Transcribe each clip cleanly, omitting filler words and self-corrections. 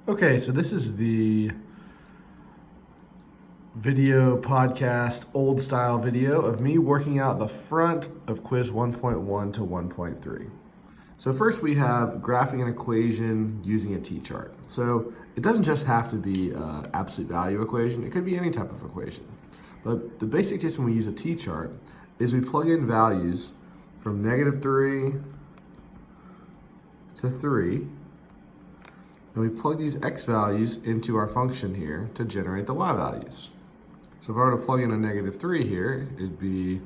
Okay, so this is the video podcast, old style video of me working out the front of quiz 1.1 to 1.3. So first we have graphing an equation using a t-chart. So it doesn't just have to be an absolute value equation, it could be any type of equation. But the basic gist when we use a t-chart is we plug in values from -3 to 3, and we plug these x values into our function here to generate the y values. So if I were to plug in a -3 here, it'd be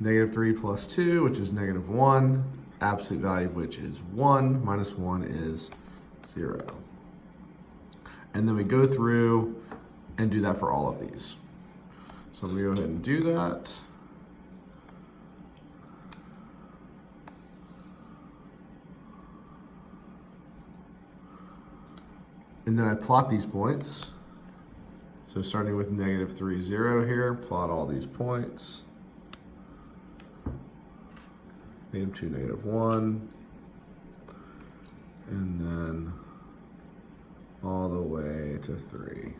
-3 plus 2, which is -1, absolute value of which is 1, minus 1 is 0. And then we go through and do that for all of these. So I'm going to go ahead and do that. And then I plot these points. So starting with -3, 0 here, plot all these points. -2, -1. And then all the way to 3.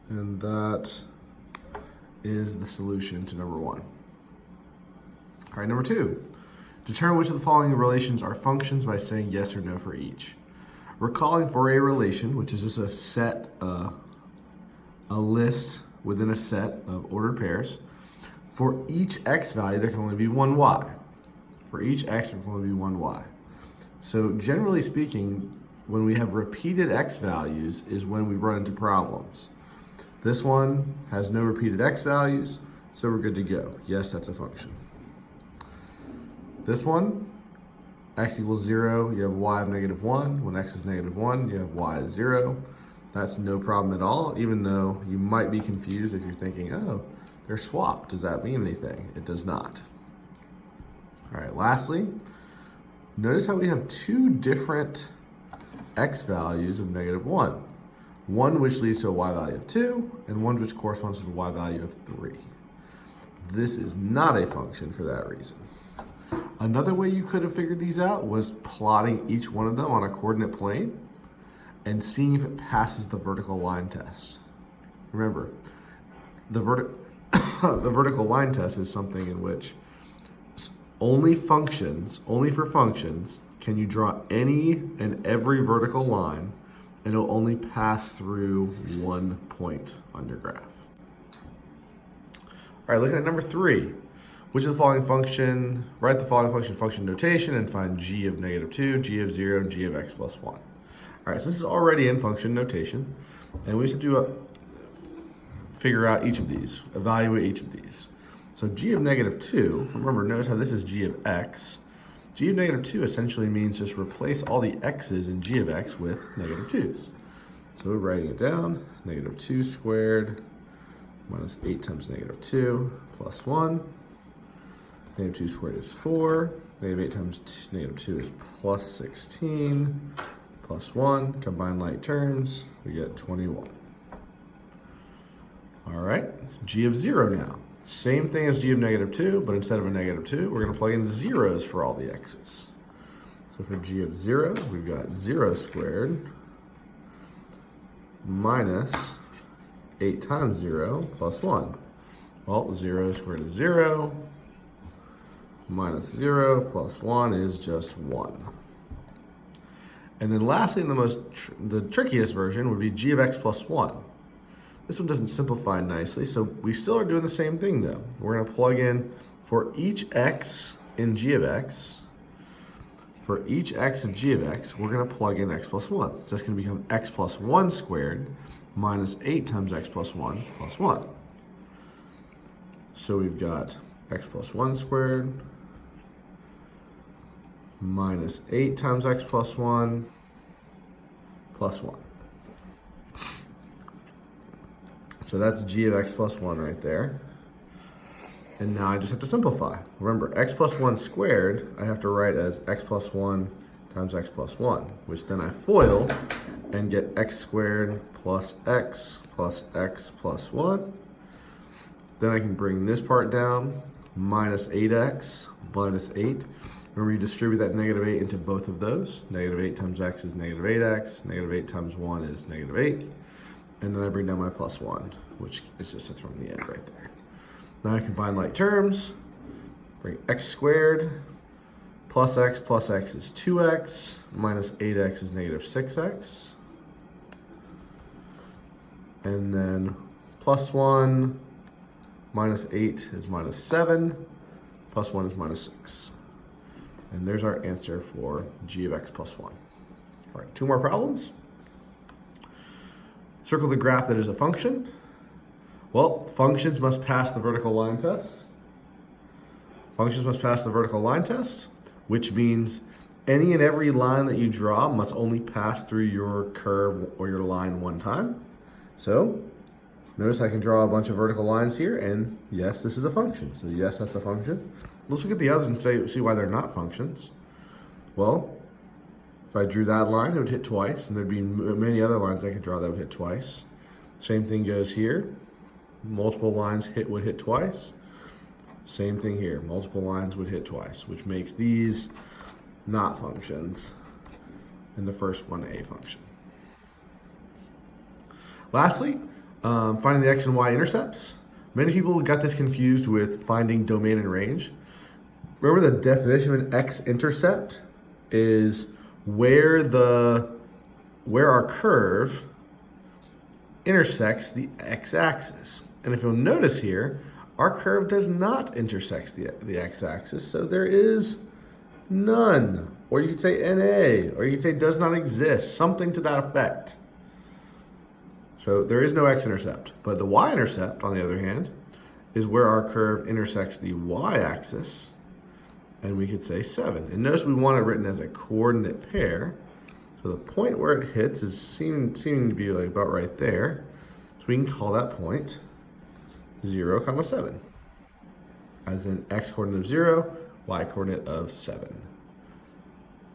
And that is the solution to number 1. All right, number 2. Determine which of the following relations are functions by saying yes or no for each. We're calling for a relation, which is just a set, a list within a set of ordered pairs. For each x value, there can only be one y. For each x, there can only be one y. So generally speaking, when we have repeated x values is when we run into problems. This one has no repeated x values, so we're good to go. Yes, that's a function. This one, x equals 0, you have y of -1. When x is -1, you have y is 0. That's no problem at all, even though you might be confused if you're thinking, oh, they're swapped. Does that mean anything? It does not. All right, lastly, notice how we have two different x values of -1. One which leads to a y value of 2, and one which corresponds to the y value of 3. This is not a function for that reason. Another way you could have figured these out was plotting each one of them on a coordinate plane and seeing if it passes the vertical line test. Remember, the vertical line test is something in which only for functions, can you draw any and every vertical line, and it'll only pass through one point on your graph. All right, looking at number 3. Which of the following function, write the following function notation and find g of -2, g of 0, and g of x plus 1. All right, so this is already in function notation, and we just have to figure out each of these, evaluate each of these. So g of -2, remember, notice how this is g of x. G of -2 essentially means just replace all the x's in g of x with -2's. So we're writing it down, -2 squared minus 8 times -2 plus 1. -2 squared is 4. -8 times -2 is plus 16. Plus 1. Combine like terms. We get 21. All right. G of 0 now. Same thing as g of -2, but instead of a -2, we're going to plug in zeros for all the x's. So for g of 0, we've got 0 squared minus 8 times 0 plus 1. Well, 0 squared is 0. Minus 0 plus 1 is just 1. And then lastly, the trickiest version would be g of x plus 1. This one doesn't simplify nicely, so we still are doing the same thing though. We're going to plug in for each x in g of x, for each x in g of x, we're going to plug in x plus 1. So it's going to become x plus 1 squared minus 8 times x plus 1 plus 1. So we've got x plus 1 squared minus 8 times x plus 1 plus 1. So that's g of x plus 1 right there. And now I just have to simplify. Remember, x plus 1 squared, I have to write as x plus 1 times x plus 1, which then I FOIL and get x squared plus x plus 1. Then I can bring this part down, minus 8x minus 8. Remember, you distribute that negative 8 into both of those. Negative 8 times x is negative 8x. Negative 8 times 1 is negative 8. And then I bring down my plus 1, which is just from the end right there. Now I combine like terms. Bring x squared plus x is 2x, minus 8x is negative 6x. And then plus 1 minus 8 is minus 7, plus 1 is minus 6. And there's our answer for g of x plus 1. All right, 2 more problems. Circle the graph that is a function. Well, functions must pass the vertical line test. Functions must pass the vertical line test, which means any and every line that you draw must only pass through your curve or your line one time. So notice I can draw a bunch of vertical lines here, and yes, this is a function. So yes, that's a function. Let's look at the others and see why they're not functions. Well, if I drew that line, it would hit twice, and there'd be many other lines I could draw that would hit twice. Same thing goes here. Multiple lines would hit twice. Same thing here. Multiple lines would hit twice, which makes these not functions, and the first one a function. Lastly, finding the x and y intercepts. Many people got this confused with finding domain and range. Remember, the definition of an x-intercept is where our curve intersects the x-axis. And if you'll notice here, our curve does not intersect the x-axis, so there is none. Or you could say NA, or you could say does not exist, something to that effect. So there is no x-intercept, but the y-intercept, on the other hand, is where our curve intersects the y-axis, and we could say 7. And notice we want it written as a coordinate pair, so the point where it hits is seeming to be like about right there, so we can call that point 0, 7, as in x coordinate of 0, y coordinate of 7.